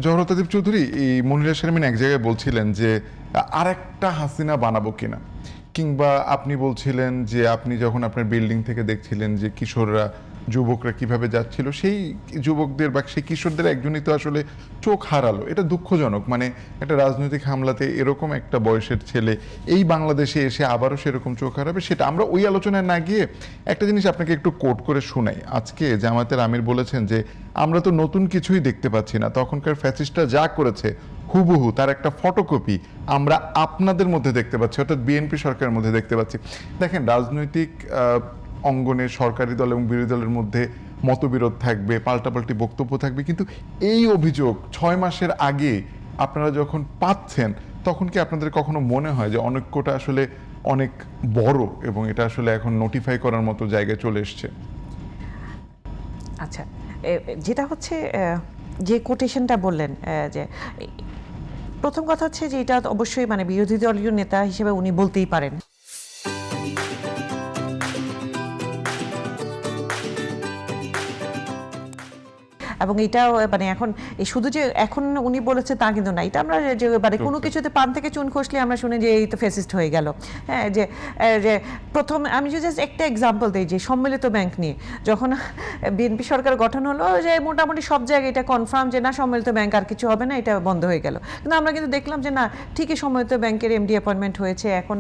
জহরতাদীপ চৌধুরী, এই মনিরা শারমিন এক জায়গায় বলছিলেন যে আরেকটা হাসিনা বানাবো কিনা, কিংবা আপনি বলছিলেন যে আপনি যখন আপনার বিল্ডিং থেকে দেখছিলেন যে কিশোররা যুবকরা কিভাবে যাচ্ছিল, সেই যুবকদের বা সেই কিশোরদের একজনই তো আসলে চোখ হারালো। এটা দুঃখজনক। মানে একটা রাজনৈতিক হামলাতে এরকম একটা বয়সের ছেলে এই বাংলাদেশে এসে আবারও সেরকম চোখ হারাবে, সেটা আমরা ওই আলোচনায় না গিয়ে একটা জিনিস আপনাকে একটু কোট করে শোনাই। আজকে জামায়াতের আমির বলেছেন যে আমরা তো নতুন কিছুই দেখতে পাচ্ছি না, তখনকার ফ্যাসিস্টরা যা করেছে হুবহু তার একটা ফটোকপি আমরা আপনাদের মধ্যে দেখতে পাচ্ছি, অর্থাৎ বিএনপি সরকারের মধ্যে দেখতে পাচ্ছি। দেখেন, রাজনৈতিক অঙ্গনে সরকারি দল এবং বিরোধী দলের মধ্যে মতবিরোধ থাকবে, পাল্টাপাল্টি বক্তব্য থাকবে, কিন্তু এই অভিযোগ 6 মাসের আগে আপনারা যখন পাচ্ছেন, তখন কি আপনাদের কখনো মনে হয় যে অনৈক্যটা আসলে অনেক বড় এবং এটা আসলে এখন নোটিফাই করার মতো জায়গায় চলে এসছে? আচ্ছা, যেটা হচ্ছে যে কোটেশনটা বললেন, যে প্রথম কথা হচ্ছে যে এটা অবশ্যই মানে বিরোধী দলীয় নেতা হিসেবে উনি বলতেই পারেন। এবং এটাও মানে এখন এই শুধু যে এখন উনি বলেছে তা কিন্তু না, এটা আমরা যে মানে কোনো কিছুতে পান থেকে চুন খসলে আমরা শুনি যে এই তো ফেসিস্ট হয়ে গেল। হ্যাঁ, যে প্রথম আমি যদি জাস্ট একটা এক্সাম্পল দিই, যে সম্মিলিত ব্যাংক নিয়ে যখন বিএনপি সরকার গঠন হলো, যে মোটামুটি সব জায়গায় এটা কনফার্ম যে না, সম্মিলিত ব্যাংক আর কিছু হবে না, এটা বন্ধ হয়ে গেল। কিন্তু আমরা কিন্তু দেখলাম যে না, ঠিকই সম্মিলিত ব্যাংকের এমডি অ্যাপয়েন্টমেন্ট হয়েছে, এখন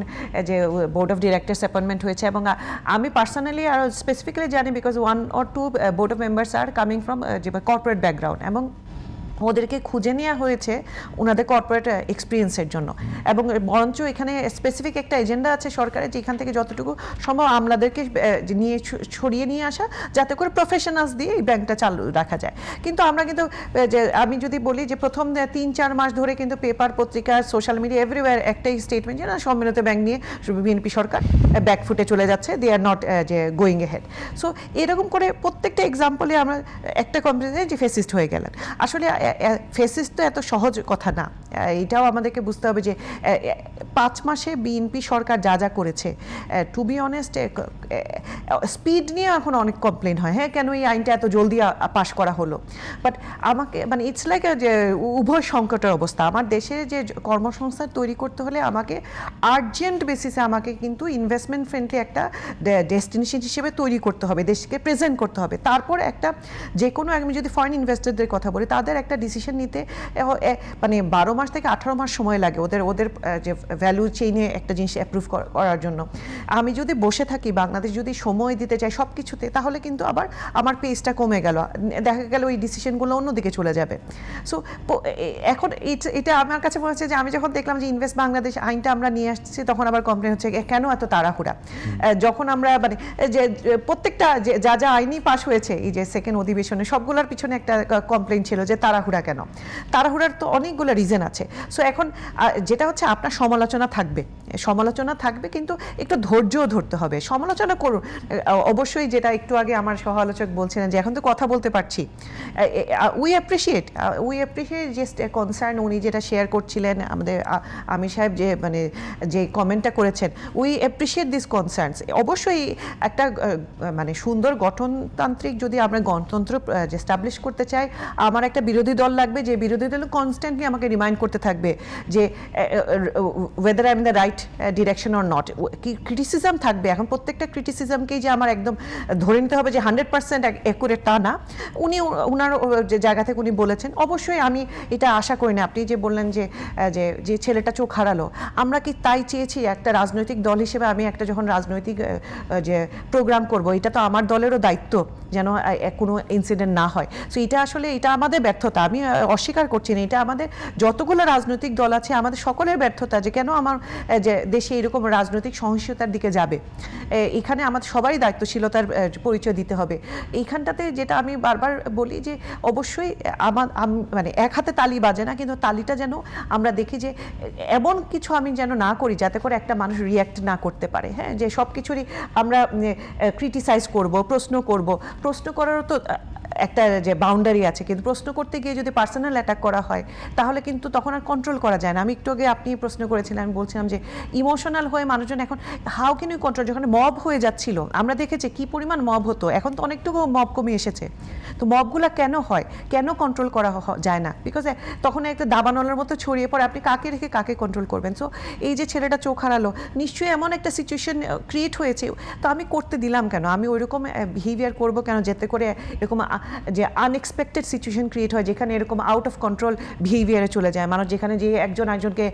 যে বোর্ড অফ ডিরেক্টরস অ্যাপয়েন্টমেন্ট হয়েছে, এবং আমি পার্সোনালি আর স্পেসিফিক্যালি জানি because 1 or 2 board of members are coming from যে কর্পোরেট ব্যাকগ্রাউন্ড, এবং ওদেরকে খুঁজে নেওয়া হয়েছে ওনাদের কর্পোরেট এক্সপিরিয়েন্সের জন্য। এবং বরঞ্চ এখানে স্পেসিফিক একটা এজেন্ডা আছে সরকারের, যেখান থেকে যতটুকু সম্ভব আমলাদেরকে নিয়ে ছড়িয়ে নিয়ে আসা, যাতে করে প্রফেশনালস দিয়ে এই ব্যাংকটা চালু রাখা যায়। কিন্তু আমরা কিন্তু যে আমি যদি বলি যে প্রথম 3-4 মাস ধরে কিন্তু পেপার, পত্রিকা, সোশ্যাল মিডিয়া এভরিওয়্যার একটাই স্টেটমেন্ট যে না, সম্মিলিত ব্যাংক নিয়ে বিএনপি সরকার ব্যাকফুটে চলে যাচ্ছে, দে আর নট যে গোয়িং এহেড। সো এরকম করে প্রত্যেকটা এক্সাম্পলে আমরা একটা কমপ্লেন যে ফেসিস্ট হয়ে গেলেন। আসলে ফেসিস্ট তো এত সহজ কথা না, এটাও আমাদেরকে বুঝতে হবে যে 5 মাসে বিএনপি সরকার যা যা করেছে, টু বি অনেস্ট স্পিড নিয়ে এখন অনেক কমপ্লেন হয়, হ্যাঁ কেন এই আইনটা এত জলদি পাশ করা হলো। বাট আমাকে মানে ইটস লাইক যে উভয় সংকটের অবস্থা। আমার দেশে যে কর্মসংস্থান তৈরি করতে হলে আমাকে আর্জেন্ট বেসিসে আমাকে কিন্তু ইনভেস্টমেন্ট ফ্রেন্ডলি একটা ডেস্টিনেশন হিসেবে তৈরি করতে হবে, দেশকে প্রেজেন্ট করতে হবে। তারপর একটা যে কোনো, আমি যদি ফরেন ইনভেস্টরদের কথা বলি, তাদের একটা ডিসিশন নিতে মানে 12 মাস থেকে 18 মাস সময় লাগে ওদের যে ভ্যালু চেইনে একটা জিনিস অ্যাপ্রুভ করার জন্য। আমি যদি বসে থাকি, বাংলাদেশ যদি সময় দিতে চাই সব কিছুতে, তাহলে কিন্তু আবার আমার পেসটা কমে গেল, দেখা গেল ওই ডিসিশনগুলো অন্যদিকে চলে যাবে। সো এখন এটা আমার কাছে মনে হচ্ছে যে আমি যখন দেখলাম যে ইনভেস্ট বাংলাদেশ আইনটা আমরা নিয়ে আসছি, তখন আবার কমপ্লেন হচ্ছে কেন এত তাড়াহুড়া। যখন আমরা মানে যে প্রত্যেকটা যা যা আইনই পাস হয়েছে এই যে সেকেন্ড অধিবেশনে, সবগুলোর পিছনে একটা কমপ্লেন ছিল যে তাড়াহুড়া কেন। তাড়াহুড়ার তো অনেকগুলো রিজন আছে। সো এখন যেটা হচ্ছে আপনার সমালোচনা থাকবে, কিন্তু একটু ধৈর্যও ধরতে হবে। সমালোচনা করুন অবশ্যই, যেটা একটু আগে আমার সহ আলোচক বলছিলেন যে এখন তো কথা বলতে পারছি, উই অ্যাপ্রিসিয়েট যে কনসার্ন উনি যেটা শেয়ার করছিলেন, আমাদের আমির সাহেব যে মানে যে কমেন্টটা করেছেন, উই অ্যাপ্রিসিয়েট দিস কনসার্নস। অবশ্যই একটা মানে সুন্দর গঠনতান্ত্রিক যদি আমরা গণতন্ত্র এস্টাবলিশ করতে চাই, আমার একটা বিরোধী দল লাগবে, যে বিরোধী দল কনস্ট্যান্টলি আমাকে রিমাইন্ড করতে থাকবে যে weather I am the right direction or not. Criticism থাকবে, এখন প্রত্যেকটা ক্রিটিসিজমকেই যে আমার একদম ধরে নিতে হবে যে 100% অ্যাকুরেট, তা না। উনি ওনার যে জায়গা থেকে উনি বলেছেন, অবশ্যই আমি এটা আশা করি না। আপনি যে বললেন যে ছেলেটা চোখ হারালো, আমরা কি তাই চেয়েছি? একটা রাজনৈতিক দল হিসেবে আমি একটা যখন রাজনৈতিক যে প্রোগ্রাম করব, এটা তো আমার দলেরও দায়িত্ব যেন কোনো ইনসিডেন্ট না হয়। সো এটা আমাদের ব্যর্থতা, আমি অস্বীকার করছি না, এটা আমাদের যতগুলো রাজনৈতিক দল আছে আমাদের সকলের ব্যর্থতা, যে কেন আমার যে দেশে এরকম রাজনৈতিক সহিংসতার দিকে যাবে। এখানে আমাদের সবারই দায়িত্বশীলতার পরিচয় দিতে হবে। এইখানটাতে যেটা আমি বারবার বলি যে অবশ্যই মানে এক হাতে তালি বাজে না, কিন্তু তালিটা যেন আমরা দেখি যে এমন কিছু আমি যেন না করি যাতে করে একটা মানুষ রিয়্যাক্ট না করতে পারে। হ্যাঁ, যে সব কিছুরই আমরা ক্রিটিসাইজ করব, প্রশ্ন করারও তো একটা যে বাউন্ডারি আছে, কিন্তু প্রশ্ন করতে গিয়ে যদি পার্সোনাল অ্যাটাক করা হয় তাহলে কিন্তু তখন আর কন্ট্রোল করা যায় না। আমি একটু আগে আপনি প্রশ্ন করেছিলেন, আমি বলছিলাম যে ইমোশনাল হয়ে মানুষজন এখন হাউ ক্যান ইউ কন্ট্রোল, যখন মব হয়ে যাচ্ছিল আমরা দেখেছি কি পরিমাণ মব হতো, এখন তো অনেকটুকু মব কমে এসেছে। তো মবগুলো কেন হয়, কেন কন্ট্রোল করা যায় না? বিকজ তখন একটা দাবানলের মতো ছড়িয়ে পড়ে, আপনি কাকে রেখে কাকে কন্ট্রোল করবেন? সো এই যে ছেলেটা চোখ হারালো, নিশ্চয়ই এমন একটা সিচুয়েশন ক্রিয়েট হয়েছে, তো আমি করতে দিলাম কেন, আমি ওইরকম বিহেভিয়ার করব কেন যাতে করে এরকম যে আনএক্সপেক্টেড সিচুয়েশন ক্রিয়েট হয় যেখানে এরকম আউট অফ কন্ট্রোল বিহেভিয়ারে চলে যায় মানুষ, যেখানে যে একজন একজনকে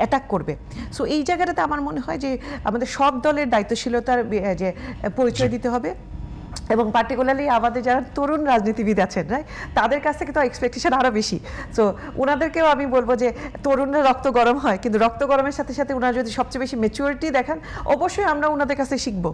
অ্যাটাক করবে। সো এই জায়গাটাতে আমার মনে হয় যে আমাদের সব দলের দায়িত্বশীলতার যে পরিচয় দিতে হবে, এবং পার্টিকুলারলি আমাদের যারা তরুণ রাজনীতিবিদ আছেন রাইট, তাদের কাছ থেকে তো এক্সপেকটেশন আরও বেশি। সো ওনাদেরকেও আমি বলবো যে তরুণরা রক্ত গরম হয়, কিন্তু রক্ত গরমের সাথে সাথে ওনারা যদি সবচেয়ে বেশি ম্যাচুরিটি দেখান, অবশ্যই আমরা ওনাদের কাছে শিখবো।